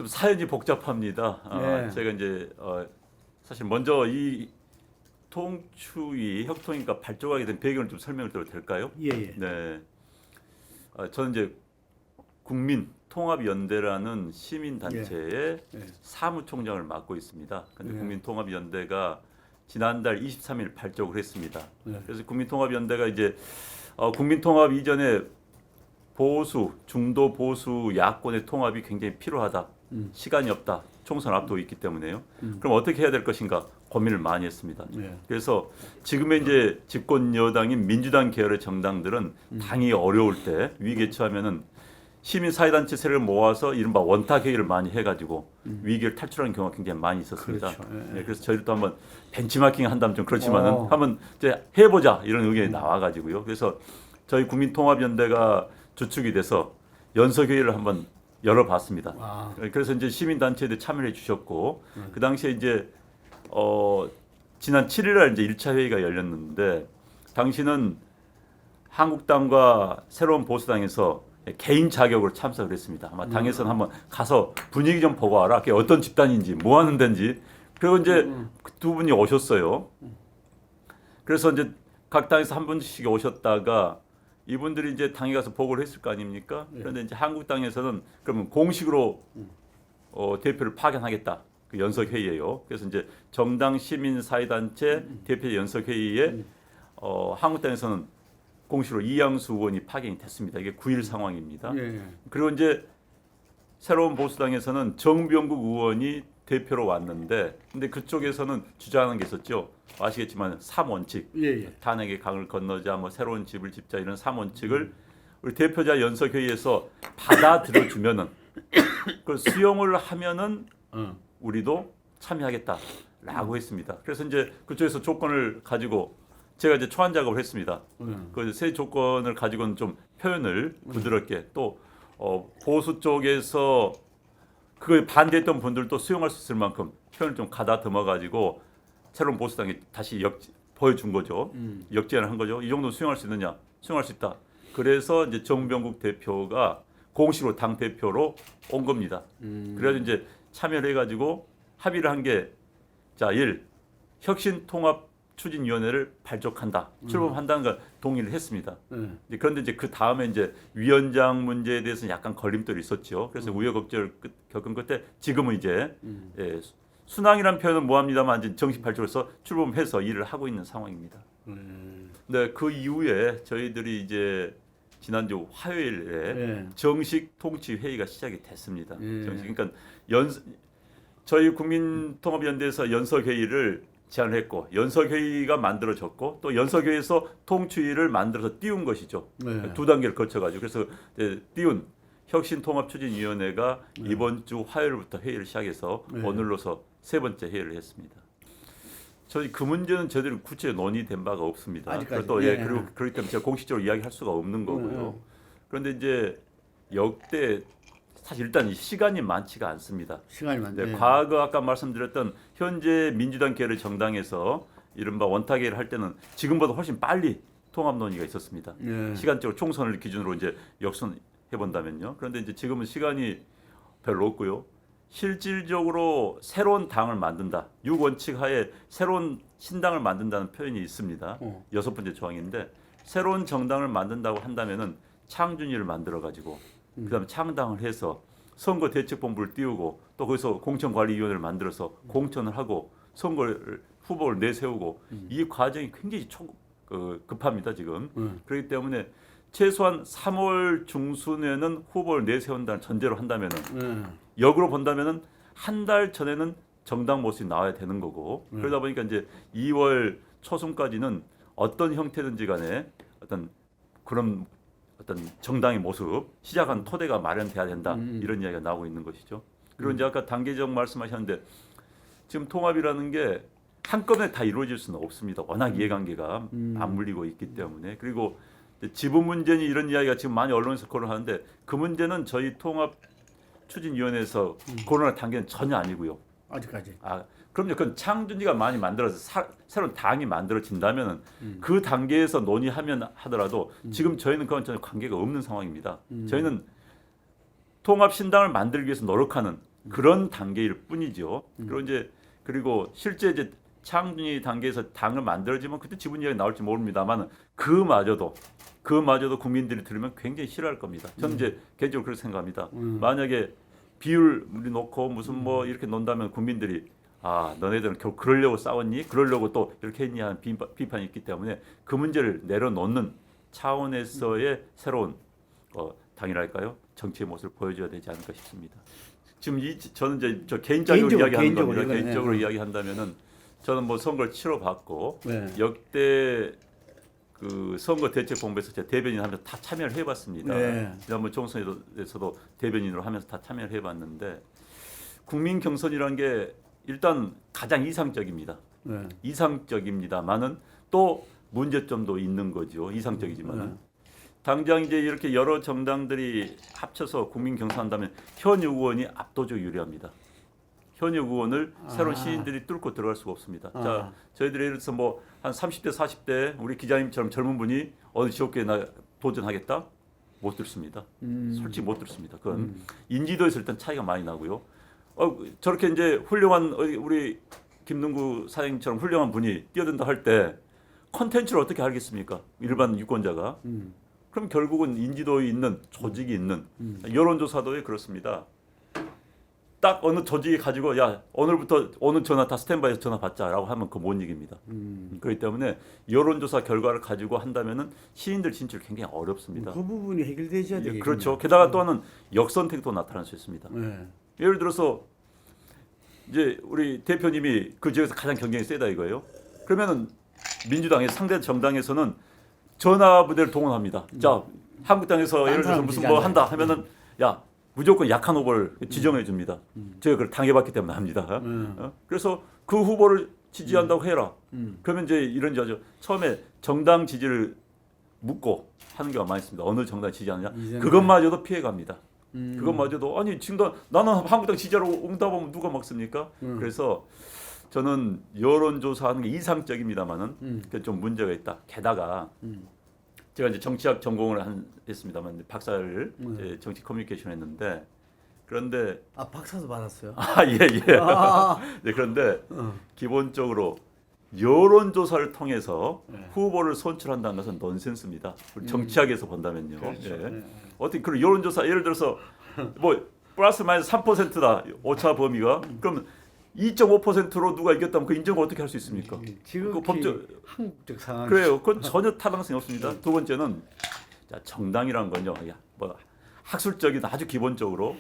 좀 사연이 복잡합니다. 네. 제가 이제 사실 먼저 이 통추위 혁통위가 발족하게 된 배경을 좀 설명을 드려도 될까요? 예, 예. 네. 저는 이제 국민통합연대라는 시민단체의 예. 사무총장을 맡고 있습니다. 근데 예. 국민통합연대가 지난달 23일 발족을 했습니다. 예. 그래서 국민통합연대가 이제 국민통합 이전에 보수, 중도 보수 야권의 통합이 굉장히 필요하다. 시간이 없다. 총선 앞두고 있기 때문에요. 그럼 어떻게 해야 될 것인가 고민을 많이 했습니다. 예. 그래서 지금의 이제 집권 여당인 민주당 계열의 정당들은 당이 어려울 때 위기에 처하면은 시민 사회단체 세력을 모아서 이른바 원탁 회의를 많이 해가지고 위기를 탈출하는 경우가 굉장히 많이 있었습니다. 그렇죠. 예. 네, 그래서 저희도 한번 벤치마킹 한다면 좀 그렇지만은 한번 이제 해보자 이런 의견이 나와가지고요. 그래서 저희 국민통합연대가 주축이 돼서 연석회의를 한번 열어봤습니다. 아. 그래서 이제 시민단체들 참여해 주셨고 그 당시에 이제 지난 7일날 이제 1차 회의가 열렸는데 당시는 한국당과 새로운 보수당에서 개인 자격으로 참석을 했습니다. 아마 당에서는 한번 가서 분위기 좀 보고 와라. 그게 어떤 집단인지 뭐 하는 데인지. 그리고 이제 두 분이 오셨어요. 그래서 이제 각 당에서 한 분씩 오셨다가 이분들이 이제 당에 가서 보고를 했을 거 아닙니까? 그런데 이제 한국당에서는 그러면 공식으로 대표를 파견하겠다. 그 연석 회의예요. 그래서 이제 정당 시민 사회단체 대표 연석 회의에 한국당에서는 공식으로 이양수 의원이 파견이 됐습니다. 이게 9일 상황입니다. 예. 그리고 이제 새로운 보수당에서는 정병국 의원이 대표로 왔는데, 근데 그쪽에서는 주장하는 게 있었죠. 아시겠지만 3원칙, 예, 예. 탄핵의 강을 건너자, 뭐 새로운 집을 짓자 이런 3원칙을 우리 대표자 연석 회의에서 받아들여 주면은 그걸 수용을 하면은 우리도 참여하겠다라고 했습니다. 그래서 이제 그쪽에서 조건을 가지고 제가 이제 초안 작업을 했습니다. 그 세 조건을 가지고는 좀 표현을 부드럽게 또 보수 쪽에서 그걸 반대했던 분들도 수용할 수 있을 만큼 표현을 좀 가다듬어 가지고 새로운 보수당이 다시 보여준 거죠. 역제안을 한 거죠. 이 정도 수용할 수 있느냐? 수용할 수 있다. 그래서 이제 정병국 대표가 공식으로 당 대표로 온 겁니다. 그래서 이제 참여를 해가지고 합의를 한 게 자, 1. 혁신통합추진위원회를 발족한다. 출범한다는 걸 동의를 했습니다. 그런데 이제 그 다음에 이제 위원장 문제에 대해서는 약간 걸림돌이 있었죠. 그래서 우여곡절을 겪은 끝에 지금은 이제 순항이라는 표현은 뭐합니다만 이제 정식 발족해서 출범해서 일을 하고 있는 상황입니다. 네, 그 이후에 저희들이 이제 지난주 화요일에 정식 통치 회의가 시작이 됐습니다. 정식 그러니까 저희 국민통합연대에서 연석 회의를 제안을 했고 연석 회의가 만들어졌고 또 연석 회의에서 통치위를 만들어서 띄운 것이죠. 두 단계를 거쳐가지고 그래서 띄운 혁신통합추진위원회가 이번 주 화요일부터 회의를 시작해서 오늘로서 세 번째 회의를 했습니다. 저희 그 문제는 저희들이 구체적으로 논의된 바가 없습니다. 아직까지. 또 그리고 그렇기 때문에 제가 공식적으로 이야기할 수가 없는 거고요. 그런데 이제 역대 사실 일단 이 시간이 많지가 않습니다. 시간이 많네. 과거 아까 말씀드렸던 현재 민주당 계열의 정당에서 이른바 원탁회의를 할 때는 지금보다 훨씬 빨리 통합 논의가 있었습니다. 시간적으로 총선을 기준으로 이제 역선해 본다면요. 그런데 이제 지금은 시간이 별로 없고요. 실질적으로 새로운 당을 만든다. 6원칙 하에 새로운 신당을 만든다는 표현이 있습니다. 6번째 조항인데 새로운 정당을 만든다고 한다면은 창준위를 만들어 가지고 그다음에 창당을 해서 선거대책본부를 띄우고 또 거기서 공천관리위원회를 만들어서 공천을 하고 선거를 후보를 내세우고 이 과정이 굉장히 급합니다 지금. 그렇기 때문에 최소한 3월 중순에는 후보를 내세운다는 전제로 한다면은 역으로 본다면은 한 달 전에는 정당 모습이 나와야 되는 거고 그러다 보니까 이제 2월 초순까지는 어떤 형태든지 간에 그런 정당의 모습 시작한 토대가 마련돼야 된다 이런 이야기가 나오고 있는 것이죠. 그리고 이제 아까 단계적 말씀하셨는데 지금 통합이라는 게 한꺼번에 다 이루어질 수는 없습니다. 워낙 이해관계가 맞물리고 있기 때문에 그리고 지분 문제니 이런 이야기가 지금 많이 언론에서 거론하는데 그 문제는 저희 통합추진위원회에서 거론할 단계는 전혀 아니고요. 아직까지. 그럼요. 그건 창준이가 많이 만들어서 새로운 당이 만들어진다면 그 단계에서 논의하면 하더라도 지금 저희는 그건 전혀 관계가 없는 상황입니다. 저희는 통합신당을 만들기 위해서 노력하는 그런 단계일 뿐이죠. 그리고 실제 이제 창준이 단계에서 당을 만들어지면 그때 지분 이야기 나올지 모릅니다만 그마저도 국민들이 들으면 굉장히 싫어할 겁니다. 저는 이제 개인적으로 그렇게 생각합니다. 만약에 비율 우리 놓고 무슨 뭐 이렇게 논다면 국민들이 너네들은 결국 그러려고 싸웠니? 그러려고 또 이렇게 했니? 하는 비판이 있기 때문에 그 문제를 내려놓는 차원에서의 새로운 당이랄까요? 정치의 모습을 보여줘야 되지 않을까 싶습니다. 지금 저는 이제 저 개인적으로 이야기하는 겁니다. 개인적으로 이야기한다면은 저는 뭐 선거를 치러봤고 역대 그 선거 대책본부에서 제가 대변인 하면서 다 참여를 해봤습니다. 지난번 총선에서도 대변인으로 하면서 다 참여를 해봤는데 국민 경선이라는 게 일단 가장 이상적입니다. 이상적입니다만은 또 문제점도 있는 거죠. 이상적이지만은 당장 이제 이렇게 여러 정당들이 합쳐서 국민 경선한다면 현역 의원이 압도적으로 유리합니다. 현역 의원을 새로운 시인들이 뚫고 들어갈 수가 없습니다. 자, 저희들이 예를 들어서 뭐 한 30대, 40대 우리 기자님처럼 젊은 분이 어느 지역구에 도전하겠다? 못 들습니다. 솔직히 못 들습니다. 그건 인지도에서 일단 차이가 많이 나고요. 저렇게 이제 훌륭한 우리 김능구 사장님처럼 훌륭한 분이 뛰어든다 할 때 컨텐츠를 어떻게 알겠습니까? 일반 유권자가. 그럼 결국은 인지도에 있는 조직이 있는 여론조사도에 그렇습니다. 딱 어느 조직이 가지고 야 오늘부터 오늘 전화 다 스탠바이에서 전화 받자라고 하면 그거 못 이깁니다. 그렇기 때문에 여론조사 결과를 가지고 한다면은 시인들 진출 굉장히 어렵습니다. 그 부분이 해결되셔야 되겠죠. 그렇죠. 게다가 또 하나는 역선택도 나타날 수 있습니다. 예를 들어서 이제 우리 대표님이 그 지역에서 가장 경쟁이 세다 이거예요. 그러면은 민주당의 상대 정당에서는 전화 부대를 동원합니다. 자, 한국당에서 예를 들어서 무슨 뭐 한다 하면은 야 무조건 약한 후보를 지정해 줍니다. 제가 그걸 당해봤기 때문에 합니다. 그래서 그 후보를 지지한다고 해라. 그러면 이제 이런 저죠. 처음에 정당 지지를 묻고 하는 경우가 많이 있습니다. 어느 정당 지지하느냐. 그것마저도 피해갑니다. 그것마저도 아니 지금 나는 한국당 지지하러 응답하면 누가 막습니까? 그래서 저는 여론조사하는 게 이상적입니다만은 좀 문제가 있다. 게다가 제가 이제 정치학 전공을 했습니다만 박사를 이제 정치 커뮤니케이션 했는데 그런데 박사도 받았어요. 예. 네, 그런데 기본적으로 여론조사를 통해서 후보를 선출한다는 것은 넌센스입니다. 정치학에서 본다면요. 그렇죠. 어떻게 그런 여론조사 예를 들어서 뭐 플러스 마이너스 3%다 오차 범위가 그러면 2.5%로 누가 이겼다면 그 인정을 어떻게 할 수 있습니까? 지금 그 법적 한국적 상황 그래요. 그건 전혀 타당성이 없습니다. 두 번째는 정당이란 건요. 뭐 학술적인 아주 기본적으로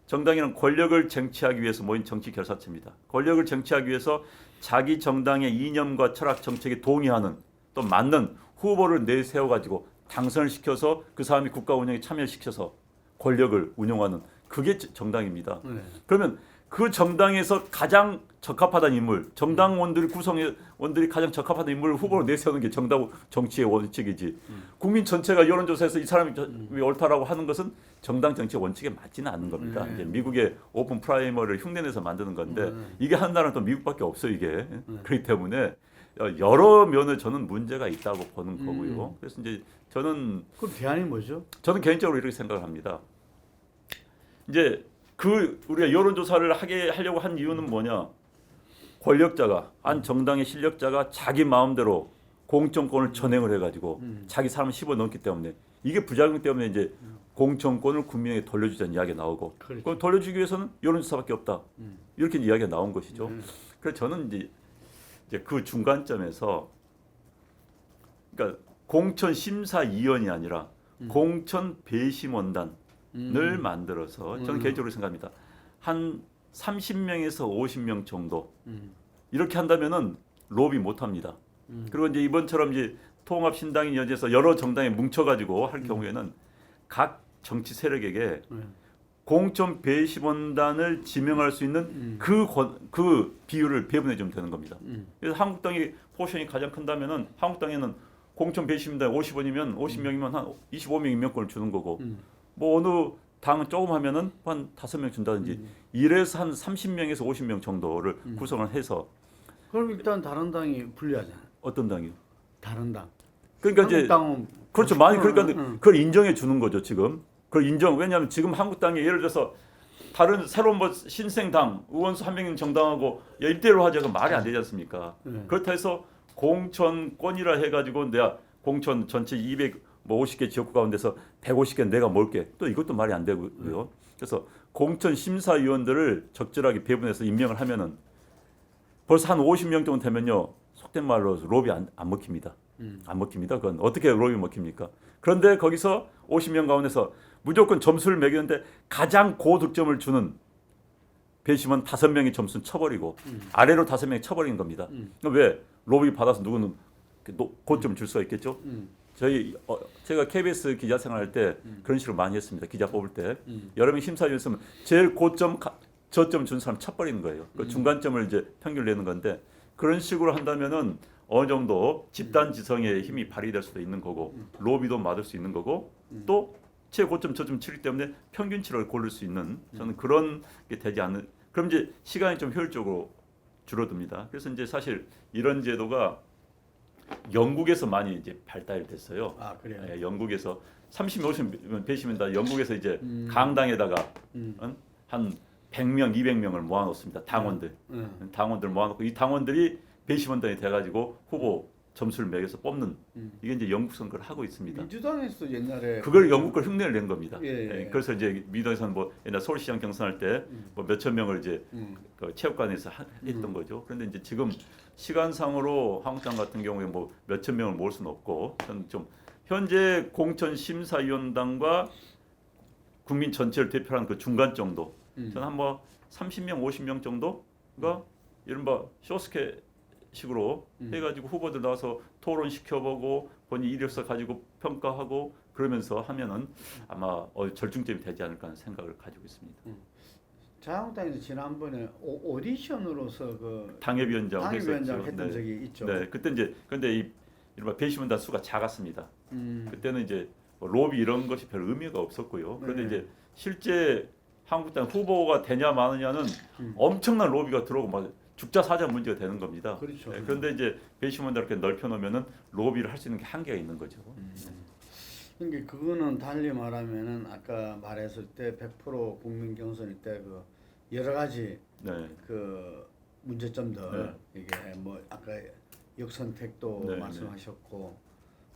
정당이란 권력을 쟁취하기 위해서 모인 정치 결사체입니다. 권력을 쟁취하기 위해서 자기 정당의 이념과 철학 정책에 동의하는 또 맞는 후보를 내세워 가지고 당선을 시켜서 그 사람이 국가 운영에 참여시켜서 권력을 운영하는 그게 정당입니다. 그러면 그 정당에서 가장 적합하다는 인물, 정당원들이 구성원들이 가장 적합하다는 인물을 후보로 내세우는 게 정당 정치의 원칙이지. 국민 전체가 여론조사에서 이 사람이 옳다라고 하는 것은 정당 정치의 원칙에 맞지는 않는 겁니다. 이제 미국의 오픈 프라이머리를 흉내내서 만드는 건데 이게 한 나라는 또 미국밖에 없어 이게. 그렇기 때문에 여러 면에 저는 문제가 있다고 보는 거고요. 그래서 이제 저는 그럼 대안이 뭐죠? 저는 개인적으로 이렇게 생각을 합니다. 이제 우리가 여론조사를 하려고 한 이유는 뭐냐? 권력자가 한 정당의 실력자가 자기 마음대로 공천권을 전행을 해가지고 자기 사람을 씹어넣기 때문에 이게 부작용 때문에 이제 공천권을 국민에게 돌려주자는 이야기가 나오고 그렇죠. 그걸 돌려주기 위해서는 여론조사밖에 없다. 이렇게 이야기가 나온 것이죠. 그래서 저는 이제 그 중간점에서 그러니까 공천 심사위원이 아니라 공천 배심원단 을 만들어서 저는 개인적으로 생각합니다. 한 30명에서 50명 정도 이렇게 한다면은 로비 못 합니다. 그리고 이제 이번처럼 이제 통합신당이 연재해서 여러 정당에 뭉쳐가지고 할 경우에는 각 정치 세력에게 공천 배심원단을 지명할 수 있는 그 비율을 배분해 주면 되는 겁니다. 그래서 한국당이 포션이 가장 큰다면은 한국당에는 공천 배심원단 50원이면 50명이면 한 25명 임명권을 주는 거고. 뭐 어느 당은 조금 하면은 한 5명 준다든지 이래서 한 30명에서 50명 정도를 구성을 해서 그럼 일단 다른 당이 불리하잖아요. 어떤 당이요? 다른 당. 그러니까 이제 한국당은 그렇죠. 많이 그러니까 그걸 인정해 주는 거죠, 지금. 그걸 왜냐하면 지금 한국당이 예를 들어서 다른 새로운 뭐 신생당 의원수 한 명인 정당하고 1대1로 하자 그 말이 안 되지 않습니까? 그렇다 해서 공천권이라 해가지고 내가 공천 전체 250개 지역구 가운데서 150개 내가 몰게 또 이것도 말이 안 되고요. 그래서 공천 심사위원들을 적절하게 배분해서 임명을 하면은 벌써 한 50명 정도 되면요 속된 말로 로비 안 먹힙니다. 안 먹힙니다. 그건 어떻게 로비 먹힙니까? 그런데 거기서 50명 가운데서 무조건 점수를 매기는데 가장 고득점을 주는 배심원 5명의 점수는 쳐버리고 아래로 5명이 쳐버리는 겁니다. 왜? 로비 받아서 누구는 고점 줄 수가 있겠죠. 제가 KBS 기자 생활할 때 그런 식으로 많이 했습니다. 기자 뽑을 때 여러 명 심사위원 있으면 제일 고점 저점 준 사람 쳐버리는 거예요. 그 중간점을 이제 평균을 내는 건데 그런 식으로 한다면은 어느 정도 집단 지성의 힘이 발휘될 수도 있는 거고 로비도 막을 수 있는 거고 또 최고점 저점 치기 때문에 평균치를 고를 수 있는 저는 그런 게 되지 않는. 그럼 이제 시간이 좀 효율적으로 줄어듭니다. 그래서 이제 사실 이런 제도가 영국에서 많이 이제 발달됐어요. 아 그래요. 예, 영국에서 30명, 50명 배심원다. 영국에서 이제 강당에다가 한 100명, 200명을 모아놓습니다. 당원들, 당원들 모아놓고 이 당원들이 배심원단이 돼가지고 후보 점수를 매겨서 뽑는 이게 이제 영국 선거를 하고 있습니다. 민주당에서 옛날에 그걸 영국 걸 흉내를 낸 겁니다. 예, 예. 예, 그래서 이제 민주당에서는 뭐 옛날 서울시장 경선할 때 뭐 몇천 명을 이제 그 체육관에서 했던 거죠. 그런데 이제 지금 시간상으로 한국당 같은 경우에 뭐 몇천 명을 모을 수는 없고 저는 좀 현재 공천 심사위원단과 국민 전체를 대표하는 그 중간 정도 저는 한 뭐 30명, 50명 정도가 이른바 쇼스케 식으로 해가지고 후보들 나와서 토론 시켜보고 본인 이력서 가지고 평가하고 그러면서 하면은 아마 절충점이 되지 않을까 하는 생각을 가지고 있습니다. 자유한국당에서 지난번에 오디션으로서 그 당협위원장 당협위원장 했었죠. 했던 네. 적이 있죠. 네, 그때 이제 근데 이 이른바 배심원단 수가 작았습니다. 그때는 이제 뭐 로비 이런 것이 별 의미가 없었고요. 그런데 네. 이제 실제 한국당 후보가 되냐 마느냐는 엄청난 로비가 들어오고 막 죽자 사자 문제가 되는 겁니다. 그렇죠. 네, 그런데 이제 배심원들 이렇게 넓혀 놓으면은 로비를 할 수 있는 게 한계가 있는 거죠. 그러니까 그거는 달리 말하면은 아까 말했을 때 100% 국민 경선일 때 그 여러 가지 네. 그 문제점들 이게 뭐 아까 역선택도 네, 말씀하셨고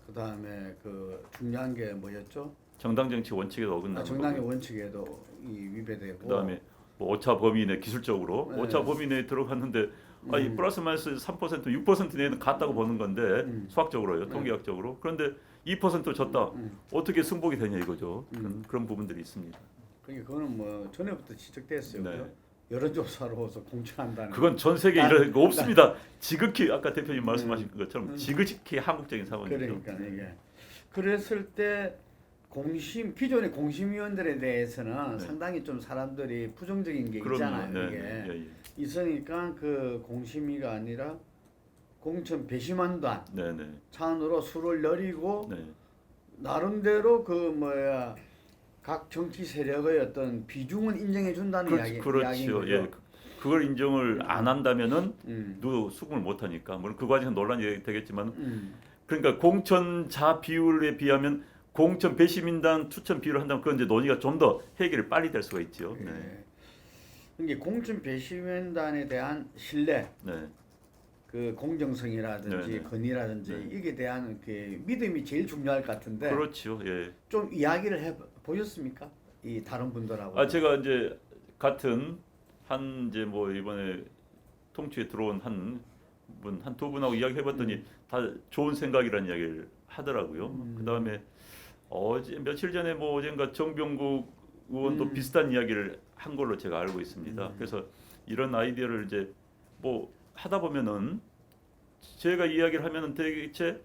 그 다음에 그 중요한 게 뭐였죠? 정당 정치 원칙에도 어긋나는 정당의 거고. 원칙에도 이 위배되고. 그다음에 뭐 오차 범위 내 기술적으로 네. 오차 범위 내에 들어갔는데 아니 플러스 마이너스 3% 6% 내는 같다고 보는 건데 수학적으로요 통계학적으로 그런데 2% 졌다 어떻게 승복이 되냐 이거죠. 그런 부분들이 있습니다. 그러니까 그거는 뭐 전에부터 지적됐어요. 네. 그죠? 여론조사로서 공천한다는. 그건 전 세계 이런 거 없습니다. 지극히 아까 대표님 말씀하신 것처럼 지극히 한국적인 상황이죠. 그러니까 이게 그랬을 때 기존의 공심위원들에 대해서는 네. 상당히 좀 사람들이 부정적인 게 그럼요. 있잖아요. 네, 이게 네, 예, 예. 있으니까 그 공심위가 아니라 공천 배심원단 네, 네, 차원으로 수를 늘리고 네. 나름대로 각 정치 세력의 어떤 비중은 인정해 준다는 이야기인 그렇죠. 거죠. 예. 그걸 인정을 안 한다면은 음. 누구 수긍을 못 하니까 물론 그 과정에서 논란이 되겠지만 그러니까 공천자 비율에 비하면 공천 배심인단 추천 비율을 한다면 그건 이제 논의가 좀 더 해결이 빨리 될 수가 있죠. 네. 네. 이게 공천 배심원단에 대한 신뢰, 네. 그 공정성이라든지 네, 네. 건의라든지 네. 이게 대한 그 믿음이 제일 중요할 것 같은데 그렇죠. 예. 좀 이야기를 해 보셨습니까? 이 다른 분들하고. 아 제가 이제 같은 한 이제 뭐 이번에 통치에 들어온 한 두 분하고 이야기해 봤더니 다 좋은 생각이라는 이야기를 하더라고요. 그다음에 어제 며칠 전에 뭐 어젠가 정병국 의원도 비슷한 이야기를 한 걸로 제가 알고 있습니다. 그래서 이런 아이디어를 이제 뭐 하다 보면은 제가 이야기를 하면은 대체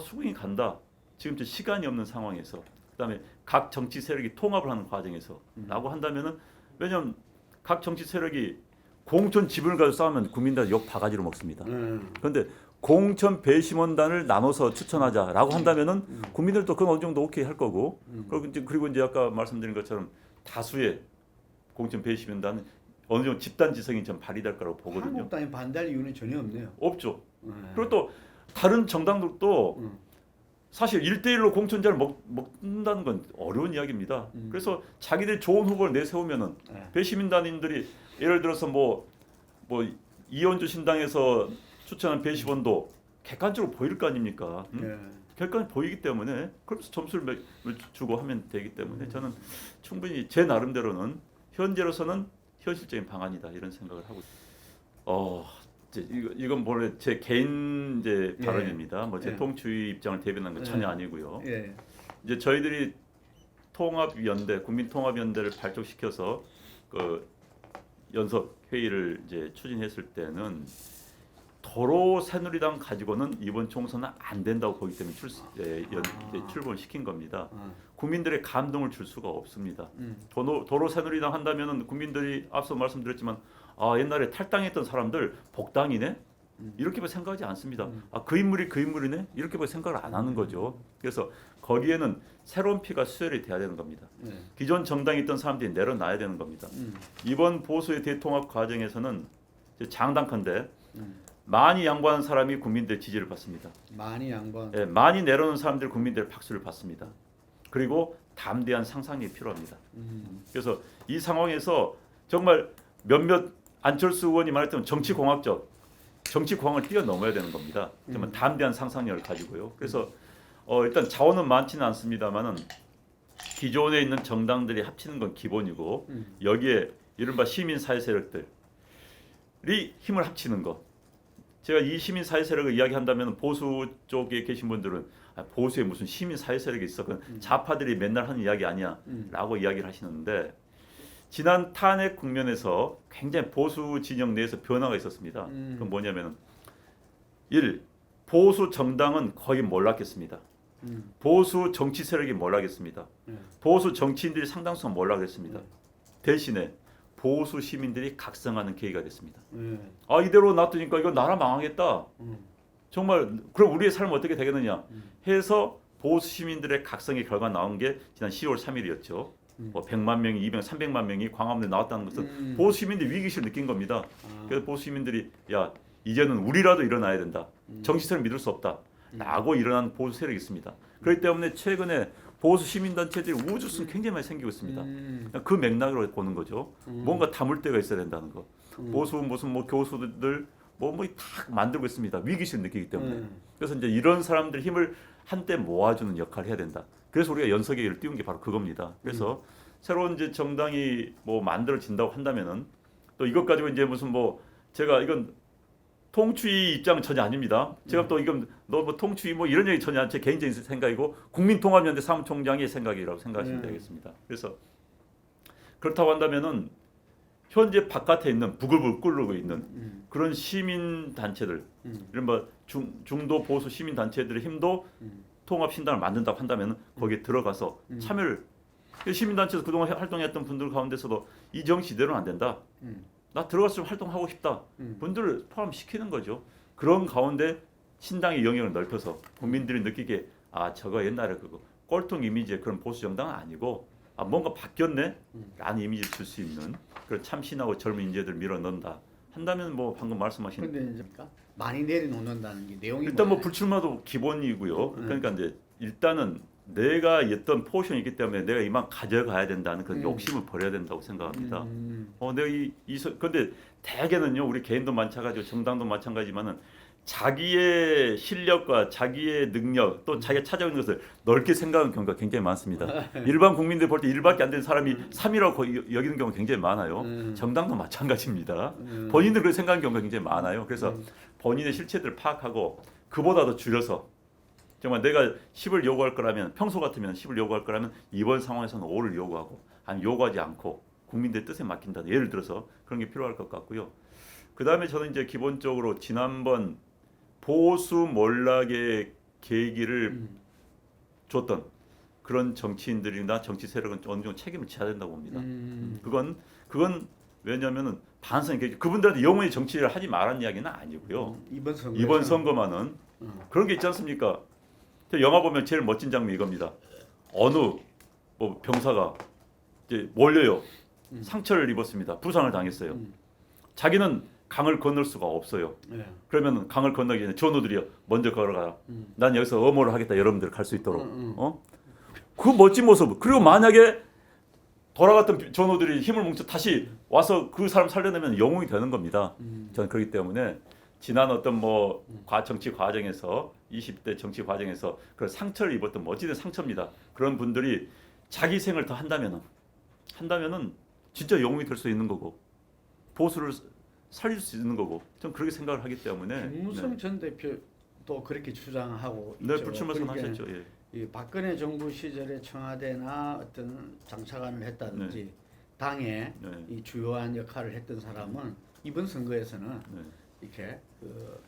수긍이 간다. 지금 시간이 없는 상황에서 그다음에 각 정치 세력이 통합을 하는 과정에서라고 한다면은 왜냐하면 각 정치 세력이 공천 지분을 가지고 싸우면 국민들 욕 바가지로 먹습니다. 그런데 공천 배심원단을 나눠서 추천하자라고 한다면은 국민들도 그건 어느 정도 오케이 할 거고 그리고 이제 아까 말씀드린 것처럼 다수의 공천 배심원단은 어느 정도 집단 지성이 좀 발휘될 거라고 보거든요. 한국당이 반대할 이유는 전혀 없네요. 없죠. 그리고 또 다른 정당들도 사실 1대1로 공천자를 먹는다는 건 어려운 이야기입니다. 그래서 자기들이 좋은 후보를 내세우면은 네. 배시민단인들이 예를 들어서 뭐 이현주 신당에서 추천한 배시원도 객관적으로 보일 거 아닙니까? 네. 객관적으로 보이기 때문에 그러면서 점수를 주고 하면 되기 때문에 저는 충분히 제 나름대로는 현재로서는 현실적인 방안이다 이런 생각을 하고 있습니다. 이제 이건 원래 제 개인 이제 예. 발언입니다. 뭐 제 예. 통추위 입장을 대변하는 건 예. 전혀 아니고요. 예. 이제 저희들이 통합연대, 국민통합연대를 발족시켜서 그 연석 회의를 이제 추진했을 때는 도로 새누리당 가지고는 이번 총선은 안 된다고 보기 때문에 출범을 시킨 겁니다. 국민들의 감동을 줄 수가 없습니다. 도로 새누리당 한다면은 국민들이 앞서 말씀드렸지만 아 옛날에 탈당했던 사람들 복당이네 이렇게 생각하지 않습니다. 아 그 인물이 그 인물이네 이렇게 생각을 안 하는 거죠. 그래서 거기에는 새로운 피가 수혈이 돼야 되는 겁니다. 기존 정당에 있던 사람들이 내려놔야 되는 겁니다. 이번 보수의 대통합 과정에서는 이제 장담컨대 많이 양보하는 사람이 국민들의 지지를 받습니다. 많이 양보한. 예, 많이 내려놓은 사람들 국민들의 박수를 받습니다. 그리고 담대한 상상력이 필요합니다. 그래서 이 상황에서 정말 몇몇 안철수 의원이 말했던 정치공학을 뛰어넘어야 되는 겁니다. 정말 담대한 상상력을 가지고요. 그래서 일단 자원은 많지는 않습니다만은 기존에 있는 정당들이 합치는 건 기본이고 여기에 이른바 시민 사회 세력들이 힘을 합치는 것. 제가 이 시민 사회 세력을 이야기한다면 보수 쪽에 계신 분들은 보수에 무슨 시민 사회 세력이 있어? 그건 좌파들이 맨날 하는 이야기 아니야?라고 이야기를 하시는데 지난 탄핵 국면에서 굉장히 보수 진영 내에서 변화가 있었습니다. 그건 뭐냐면은 1. 보수 정당은 거의 몰락했습니다. 보수 정치 세력이 몰락했습니다. 보수 정치인들이 상당수가 몰락했습니다. 대신에 보수 시민들이 각성하는 계기가 됐습니다. 아 이대로 놔두니까 이거 나라 망하겠다. 정말 그럼 우리의 삶은 어떻게 되겠느냐 해서 보수 시민들의 각성의 결과 나온 게 지난 10월 3일이었죠. 100만 명이 200, 300만 명이 광화문에 나왔다는 것은 보수 시민들이 위기의식을 느낀 겁니다. 그래서 보수 시민들이 야 이제는 우리라도 일어나야 된다. 정치 세력 믿을 수 없다. 라고 일어난 보수 세력이 있습니다. 그렇기 때문에 최근에 보수 시민단체들이 우주성 굉장히 많이 생기고 있습니다. 그 맥락으로 보는 거죠. 뭔가 담을 데가 있어야 된다는 거. 보수 무슨 뭐 교수들 탁 만들고 있습니다. 위기의식을 느끼기 때문에. 그래서 이제 이런 사람들 힘을 한때 모아주는 역할을 해야 된다. 그래서 우리가 연석의 일을 띄운 게 바로 그겁니다. 그래서 새로운 이제 정당이 뭐 만들어진다고 한다면은 또 이것 가지고 이제 무슨 제가 이건 통추위 입장은 전혀 아닙니다. 제가 또 이건 너 통추위 이런 얘기 전혀 제 개인적인 생각이고 국민통합연대 사무총장의 생각이라고 생각하시면 되겠습니다. 그래서 그렇다고 한다면은 현재 바깥에 있는 부글부글 끓고 있는 그런 시민 단체들, 이른바 중도 보수 시민 단체들의 힘도 통합 신당을 만든다고 한다면 거기에 들어가서 참여를 시민 단체에서 그동안 활동했던 분들 가운데서도 이 정치 이대로는 안 된다. 나 들어가서 좀 활동하고 싶다. 분들을 포함시키는 거죠. 그런 가운데 신당의 영역을 넓혀서 국민들이 느끼게 아 저거 옛날에 그거 꼴통 이미지의 그런 보수 정당은 아니고 아 뭔가 바뀌었네 라는 이미지를 줄 수 있는 그런 참신하고 젊은 인재들 밀어 넣는다 한다면 방금 말씀하신 근데 이제 많이 내려놓는다는 게 내용이 일단 뭐예요? 불출마도 기본이고요. 그러니까 이제 일단은 내가 어떤 포션이 있기 때문에 내가 이만 가져가야 된다는 그런 욕심을 버려야 된다고 생각합니다. 내가 근데 대개는요 우리 개인도 마찬가지고 정당도 마찬가지지만은 자기의 실력과 자기의 능력 또 자기가 찾아오는 것을 넓게 생각하는 경우가 굉장히 많습니다. 일반 국민들 볼 때 1밖에 안 되는 사람이 3이라고 여기는 경우가 굉장히 많아요. 정당도 마찬가지입니다. 본인들 그렇게 생각하는 경우가 굉장히 많아요. 그래서 본인의 실체들을 파악하고 그보다 더 줄여서 정말 내가 10을 요구할 거라면 평소 같으면 10을 요구할 거라면 이번 상황에서는 5를 요구하고 아니 요구하지 않고 국민들의 뜻에 맡긴다. 예를 들어서 그런 게 필요할 것 같고요. 그 다음에 저는 이제 기본적으로 지난번 보수 몰락의 계기를 줬던 그런 정치인들이나 정치 세력은 어느 정도 책임을 져야 된다고 봅니다. 그건 왜냐하면은 반성이 그분들한테 영원히 정치를 하지 말라는 이야기는 아니고요. 이번 선거만은 그런 게 있지 않습니까? 영화 보면 제일 멋진 장면 이겁니다. 어느 병사가 이제 몰려요. 상처를 입었습니다. 부상을 당했어요. 자기는 강을 건널 수가 없어요. 예. 그러면 강을 건너기 전에 전우들이 먼저 걸어가라. 난 여기서 엄호를 하겠다. 여러분들 갈 수 있도록. 그 멋진 모습. 그리고 만약에 돌아갔던 전우들이 힘을 뭉쳐 다시 와서 그 사람 살려내면 영웅이 되는 겁니다. 저는 그렇기 때문에 지난 어떤 뭐 정치 과정에서 20대 정치 과정에서 그런 상처를 입었던 멋진 상처입니다. 그런 분들이 자기 생을 더 한다면은 진짜 영웅이 될 수 있는 거고 보수를 살릴 수 있는 거고 저는 그렇게 생각을 하기 때문에 김무성 전 대표도 그렇게 주장하고 네, 있죠. 불출마 선언하셨죠. 예. 이 박근혜 정부 시절에 청와대나 어떤 장차관을 했다든지 당에 네. 이 주요한 역할을 했던 사람은 이번 선거에서는 네. 이렇게 그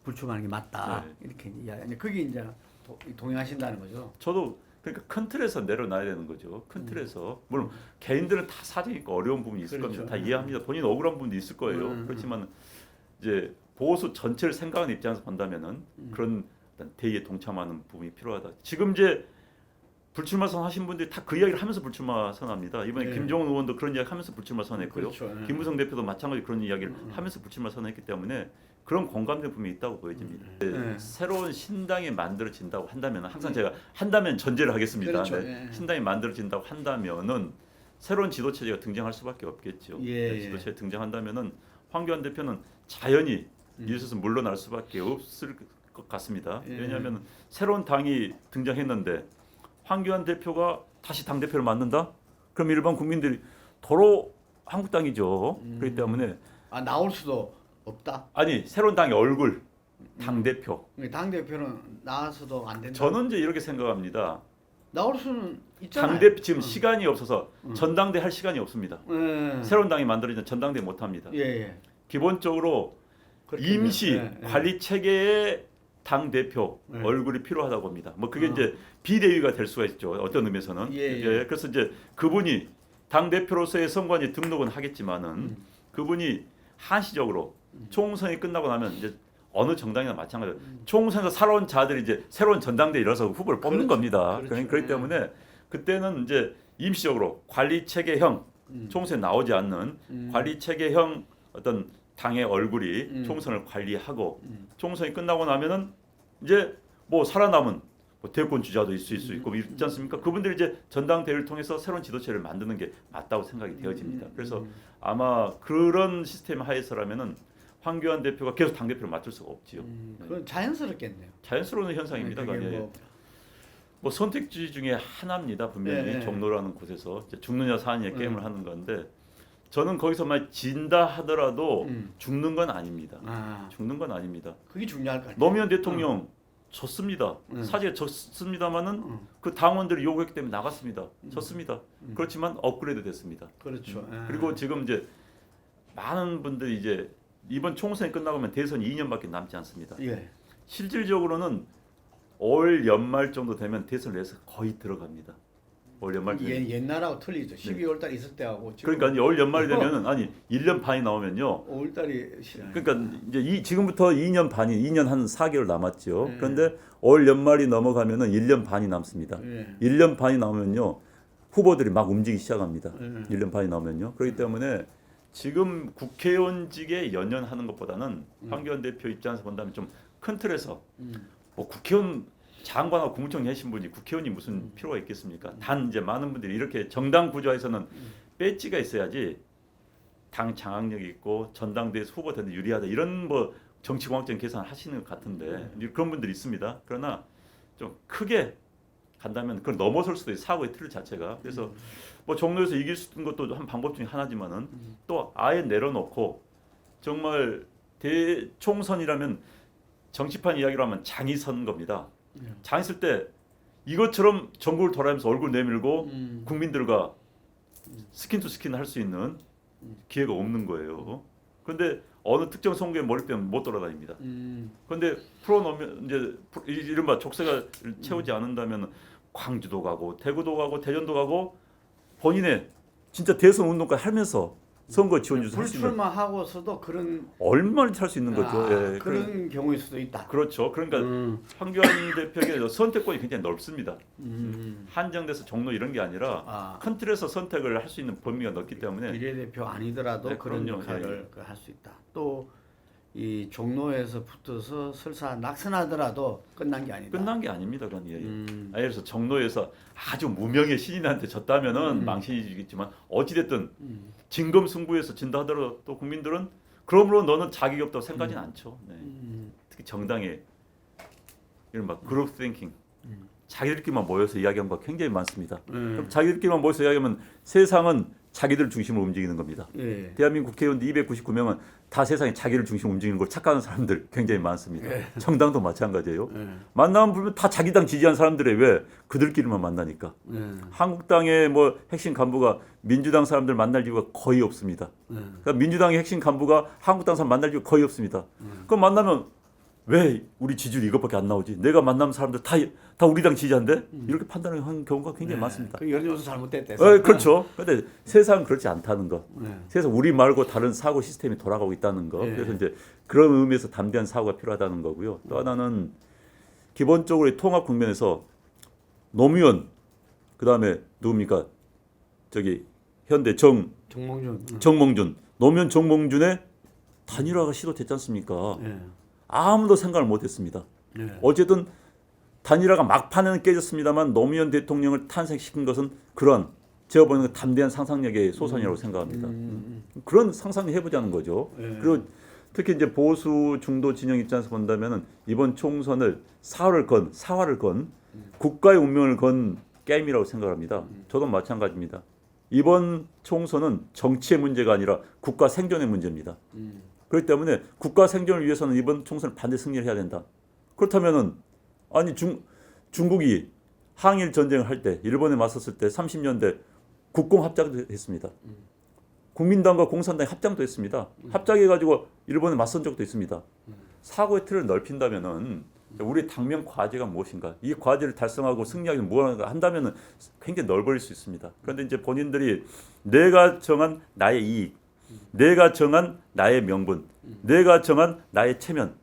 불출마하는 게 맞다 네. 이렇게 이야기. 그게 이제 동의하신다는 거죠. 저도 그러니까 큰 틀에서 내려놔야 되는 거죠. 큰 틀에서 물론 개인들은 다 사정이 있고 어려운 부분이 있을 그렇죠. 겁니다. 다 이해합니다. 본인 억울한 부분도 있을 거예요. 그렇지만 이제 보수 전체를 생각하는 입장에서 본다면은 그런 어떤 대의에 동참하는 부분이 필요하다. 지금 이제 불출마 선언하신 분들이 다 그 이야기를 하면서 불출마 선언합니다. 이번에 네. 김종인 의원도 그런 이야기 하면서 불출마 선언했고요. 그렇죠. 네. 김무성 대표도 마찬가지 그런 이야기를 하면서 불출마 선언했기 때문에 그런 공감된 부분이 있다고 보여집니다. 네. 새로운 신당이 만들어진다고 한다면 항상 제가 한다면 전제를 하겠습니다. 그렇죠. 네. 예. 신당이 만들어진다고 한다면은 새로운 지도 체제가 등장할 수밖에 없겠죠. 예, 네, 지도 체제 등장한다면은 황교안 대표는 자연히 이에서 물러날 수밖에 없을 것 같습니다. 예. 왜냐하면 새로운 당이 등장했는데 황교안 대표가 다시 당 대표를 맡는다? 그럼 일반 국민들이 도로 한국당이죠. 그렇기 때문에 나올 수도 없다. 아니 새로운 당의 얼굴 당 대표. 당 대표는 나와서도 안 된다. 저는 이제 이렇게 생각합니다. 나올 수는 있잖아요. 당 대표 지금 시간이 없어서 전당대 할 시간이 없습니다. 예. 새로운 당이 만들어지면 전당대 못 합니다. 예. 기본적으로 그렇겠네요. 임시 예, 예. 관리 체계의 당 대표 네. 얼굴이 필요하다고 봅니다. 뭐 그게 이제 비대위가 될 수가 있죠. 어떤 의미에서는. 예. 그래서 이제 그분이 당 대표로서의 선관위 등록은 하겠지만은 그분이 한시적으로 총선이 끝나고 나면 이제 어느 정당이나 마찬가지로 총선에서 살아온 자들이 이제 새로운 전당대에 일어서 후보를 뽑는 그렇죠. 겁니다. 그렇죠. 그렇기 때문에 그때는 이제 임시적으로 관리 체계형 총선에 나오지 않는 관리 체계형 어떤 당의 얼굴이 총선을 관리하고 총선이 끝나고 나면은 이제 뭐 살아남은 뭐 대권 주자도 있을 수 있고 있지 않습니까? 그분들이 이제 전당대회를 통해서 새로운 지도체를 만드는 게 맞다고 생각이 되어집니다. 그래서 아마 그런 시스템 하에서라면은 황교안 대표가 계속 당 대표를 맡을 수가 없지요. 그건 자연스럽겠네요. 자연스러운 현상입니다. 그게 그게 뭐 선택지 중에 하나입니다. 분명히 네. 종로라는 곳에서 이제 죽느냐 사느냐 게임을 하는 건데 저는 거기서 만 진다 하더라도 죽는 건 아닙니다. 죽는 건 아닙니다. 그게 중요할 것 같아요. 노무현 대통령 졌습니다. 사실 졌습니다만은 그 당원들이 요구했기 때문에 나갔습니다. 졌습니다. 그렇지만 업그레이드 됐습니다. 그렇죠. 그리고 지금 이제 많은 분들이 이제 이번 총선이 끝나고면 대선이 2년밖에 남지 않습니다. 예. 실질적으로는 올 연말 정도 되면 대선 레이스 거의 들어갑니다. 올 연말 되면. 옛날하고 틀리죠. 12월 달에 있을 때하고 지금 그러니까 이제 올 연말이 되면은 아니 1년 반이 나오면요. 5월 달이 싫어요. 그러니까 이제 지금부터 2년 반이 2년 한 4개월 남았죠. 그런데 올 연말이 넘어가면은 1년 반이 남습니다. 1년 반이 나오면요. 후보들이 막 움직이기 시작합니다. 1년 반이 나오면요. 그렇기 때문에 지금 국회의원직에 연연하는 것보다는 황교안 대표 입장에서 본다면 좀 큰 틀에서 뭐 국회의원 장관하고 국무총리 하신 분이 국회의원이 무슨 필요가 있겠습니까? 단 이제 많은 분들이 이렇게 정당 구조에서는 배지가 있어야지 당 장악력이 있고 전당대회에서 후보 되는 유리하다 이런 뭐 정치공학적인 계산을 하시는 것 같은데 그런 분들이 있습니다. 그러나 좀 크게 간다면 그걸 넘어설 수도 있어요. 사고의 틀 자체가. 그래서 뭐 종로에서 이길 수 있는 것도 한 방법 중에 하나지만은 또 아예 내려놓고 정말 대총선이라면 정치판 이야기로 하면 장이 선 겁니다. 장이 쓸 때 이것처럼 전국을 돌아다니면서 얼굴 내밀고 국민들과 스킨 투 스킨 할 수 있는 기회가 없는 거예요. 그런데 어느 특정 선거에 몰입 되면 못 돌아다닙니다. 그런데 풀어놓으면 이제 이른바 족쇄가 채우지 않는다면 광주도 가고 대구도 가고 대전도 가고 본인의 진짜 대선 운동까지 하면서 선거 지원 유세 할 수 있는 불출마하고서도 그런 얼마나 할 수 있는 거죠. 예. 그런 경우일 수도 있다. 그렇죠. 그러니까 황교안 대표에게 선택권이 굉장히 넓습니다. 한정돼서 종로 이런 게 아니라 큰 틀에서 선택을 할 수 있는 범위가 넓기 때문에 비례대표 아니더라도 네, 그런 그럼요. 역할을 할 수 있다. 또 이 종로에서 붙어서 설사 낙선하더라도 끝난 게 아니다. 끝난 게 아닙니다. 그런 게. 예를 들어서 종로에서 아주 무명의 신인한테 졌다면은 망신이겠지만 어찌됐든 진검승부에서 진다 하더라도 또 국민들은 그러므로 너는 자격이 없다고 생각하지는 않죠. 네. 특히 정당의 이런 막 그룹 띵킹 자기들끼리만 모여서 이야기하는 거 굉장히 많습니다. 그럼 자기들끼리만 모여서 이야기하면 세상은 자기들 중심으로 움직이는 겁니다. 예. 대한민국 국회의원 299명은 다 세상에 자기를 중심으로 움직이는 걸 착각하는 사람들 굉장히 많습니다. 정당도 마찬가지예요. 만나면 보면 다 자기 당 지지한 사람들이 왜 그들끼리만 만나니까. 한국당의 뭐 핵심 간부가 민주당 사람들 만날 이유가 거의 없습니다. 그러니까 민주당의 핵심 간부가 한국당 사람 만날 이유가 거의 없습니다. 그럼 만나면 왜 우리 지지율 이것밖에 안 나오지? 내가 만나는 사람들 다 우리 당 지지한데? 이렇게 판단하는 경우가 굉장히 많습니다. 그 여론조사 잘못됐대. 그렇죠. 그런데 세상은 그렇지 않다는 거. 세상 우리 말고 다른 사고 시스템이 돌아가고 있다는 거. 그래서 이제 그런 의미에서 담대한 사고가 필요하다는 거고요. 또 하나는 기본적으로 이 통합 국면에서 노무현 그다음에 누굽니까? 저기 현대 정몽준. 노무현 정몽준의 단일화가 시도됐지 않습니까? 아무도 생각을 못했습니다. 어쨌든 단일화가 막판에는 깨졌습니다만 노무현 대통령을 탄생시킨 것은 그런 제가 보는 담대한 상상력의 소산이라고 생각합니다. 그런 상상을 해보자는 거죠. 그리고 특히 이제 보수 중도 진영 입장에서 본다면은 이번 총선을 사활을 건 국가의 운명을 건 게임이라고 생각합니다. 저도 마찬가지입니다. 이번 총선은 정치의 문제가 아니라 국가 생존의 문제입니다. 그렇기 때문에 국가 생존을 위해서는 이번 총선을 반드시 승리를 해야 된다. 그렇다면은 아니 중국이 항일 전쟁을 할 때 일본에 맞섰을 때 30년대 국공 합작도 했습니다. 국민당과 공산당이 합작도 했습니다. 합작해가지고 일본에 맞선 적도 있습니다. 사고의 틀을 넓힌다면은 우리 당면 과제가 무엇인가? 이 과제를 달성하고 승리하기 무엇인가 한다면은 굉장히 넓어질 수 있습니다. 그런데 이제 본인들이 내가 정한 나의 이익, 내가 정한 나의 명분, 내가 정한 나의 체면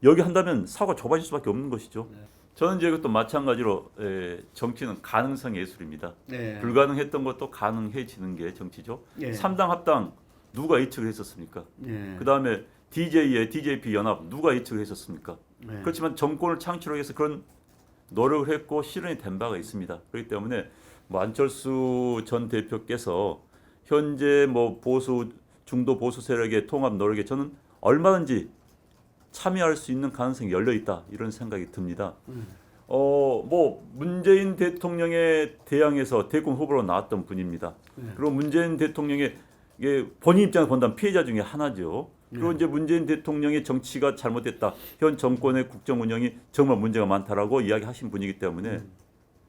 여기 한다면 사고가 좁아질 수밖에 없는 것이죠. 저는 이제 이것도 마찬가지로 정치는 가능성 예술입니다. 불가능했던 것도 가능해지는 게 정치죠. 3당 합당 누가 예측을 했었습니까? 그 다음에 DJP 연합 누가 예측을 했었습니까? 그렇지만 정권을 창출하기 위해서 그런 노력을 했고 실현이 된 바가 있습니다. 그렇기 때문에 뭐 안철수 전 대표께서 현재 뭐 중도 보수 세력의 통합 노력에 저는 얼마든지 참여할 수 있는 가능성이 열려 있다 이런 생각이 듭니다. 뭐 문재인 대통령에 대항해서 대권 후보로 나왔던 분입니다. 그리고 문재인 대통령의 본인 입장에서 본다면 피해자 중에 하나죠. 그리고 이제 문재인 대통령의 정치가 잘못됐다. 현 정권의 국정 운영이 정말 문제가 많다라고 이야기하신 분이기 때문에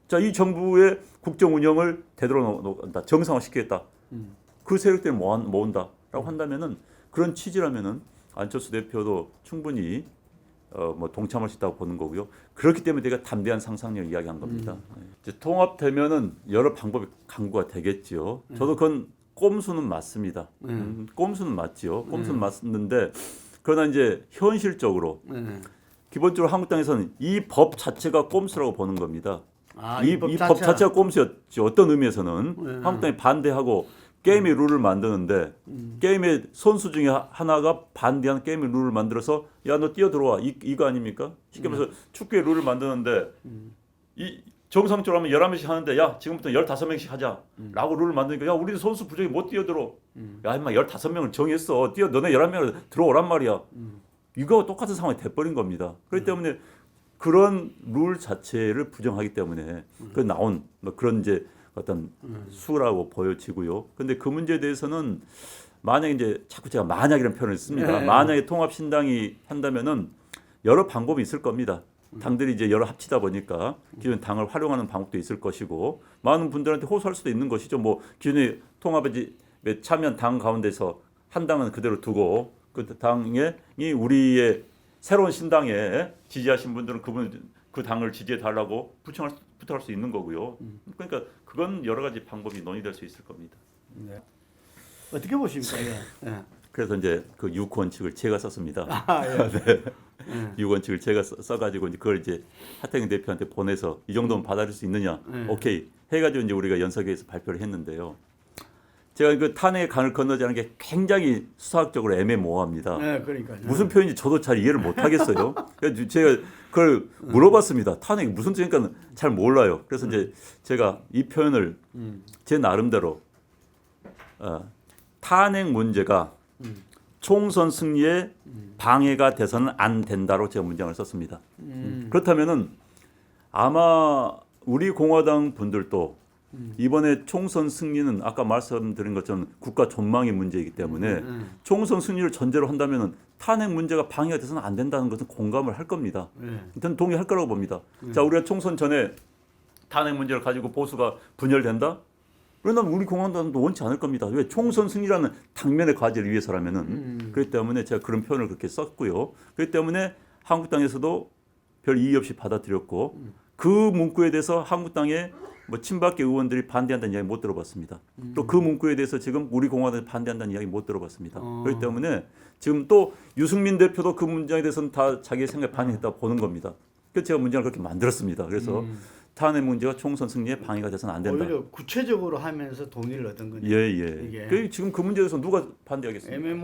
자, 이 정부의 국정 운영을 되돌아놓는다. 정상화시키겠다. 그 세력들을 모은다라고 한다면은 그런 취지라면은 안철수 대표도 충분히 뭐 동참할 수 있다고 보는 거고요. 그렇기 때문에 제가 담대한 상상력을 이야기한 겁니다. 이제 통합되면은 여러 방법이 강구가 되겠지요. 저도 그건 꼼수는 맞습니다. 꼼수는 맞지요. 꼼수는 맞는데 그러나 이제 현실적으로 기본적으로 한국당에서는 이 법 자체가 꼼수라고 보는 겁니다. 이 법 자체가 꼼수였죠. 어떤 의미에서는 한국당이 반대하고 게임의 룰을 만드는데 게임의 선수 중에 하나가 반대하는 게임의 룰을 만들어서 야 너 뛰어들어와 이거 아닙니까? 쉽게 말해서 축구의 룰을 만드는데 이 정상적으로 하면 11명씩 하는데 야 지금부터 15명씩 하자라고 룰을 만드니까 야 우리도 선수 부족이 못 뛰어들어. 야 임마 15명을 정했어. 너네 11명을 들어오란 말이야. 이거 똑같은 상황이 돼버린 겁니다. 그렇기 때문에 그런 룰 자체를 부정하기 때문에 그 나온 뭐 그런 이제 어떤 수라고 보여지고요. 근데 그 문제에 대해서는 만약에 이제 자꾸 제가 만약이라는 표현을 씁니다. 만약에 통합 신당이 한다면은 여러 방법이 있을 겁니다. 당들이 이제 여러 합치다 보니까 기존 당을 활용하는 방법도 있을 것이고 많은 분들한테 호소할 수도 있는 것이죠. 뭐 기존의 통합에 참여한 당 가운데서 한 당은 그대로 두고 그 당이 우리의 새로운 신당에 지지하신 분들은 그 당을 지지해 달라고 부탁할 수 있는 거고요. 그러니까 그건 여러 가지 방법이 논의될 수 있을 겁니다. 어떻게 보십니까? 예. 예. 그래서 이제 그 6원칙을 제가 썼습니다. 아, 예. 네. 6원칙을 제가 써가지고 이제 그걸 이제 하태경 대표한테 보내서 이 정도면 받아들일 수 있느냐? 오케이 해가지고 이제 우리가 연석회에서 발표를 했는데요. 제가 그 탄핵의 강을 건너자는 게 굉장히 수학적으로 애매모호합니다. 네, 그러니까요. 무슨 표현인지 저도 잘 이해를 못 하겠어요. 그래서 제가 그걸 물어봤습니다. 탄핵이 무슨 뜻인가 잘 몰라요. 그래서 이제 제가 이 표현을 제 나름대로 탄핵 문제가 총선 승리에 방해가 돼서는 안 된다로 제가 문장을 썼습니다. 그렇다면은 아마 우리 공화당 분들도 이번에 총선 승리는 아까 말씀드린 것처럼 국가 전망의 문제이기 때문에 총선 승리를 전제로 한다면은 탄핵 문제가 방해가 돼서는 안 된다는 것은 공감을 할 겁니다. 저는 동의할 거라고 봅니다. 자, 우리가 총선 전에 탄핵 문제를 가지고 보수가 분열된다? 그러면 우리 공화당도 원치 않을 겁니다. 왜? 총선 승리라는 당면의 과제를 위해서라면은. 그렇기 때문에 제가 그런 표현을 그렇게 썼고요. 그렇기 때문에 한국당에서도 별 이의 없이 받아들였고 그 문구에 대해서 한국당의 뭐 친박계 의원들이 반대한다는 이야기 못 들어봤습니다. 또 그 문구에 대해서 지금 우리 공화당이 반대한다는 이야기 못 들어봤습니다. 그렇기 때문에 지금 또 유승민 대표도 그 문장에 대해서는 다 자기의 생각에 반영했다고 보는 겁니다. 그래서 제가 문장을 그렇게 만들었습니다. 그래서 탄핵 문제가 총선 승리에 방해가 돼서는 안 된다. 오히려 구체적으로 하면서 동의를 얻은 거네요. 예. 이게. 지금 그 문제에 대해서 누가 반대하겠습니까?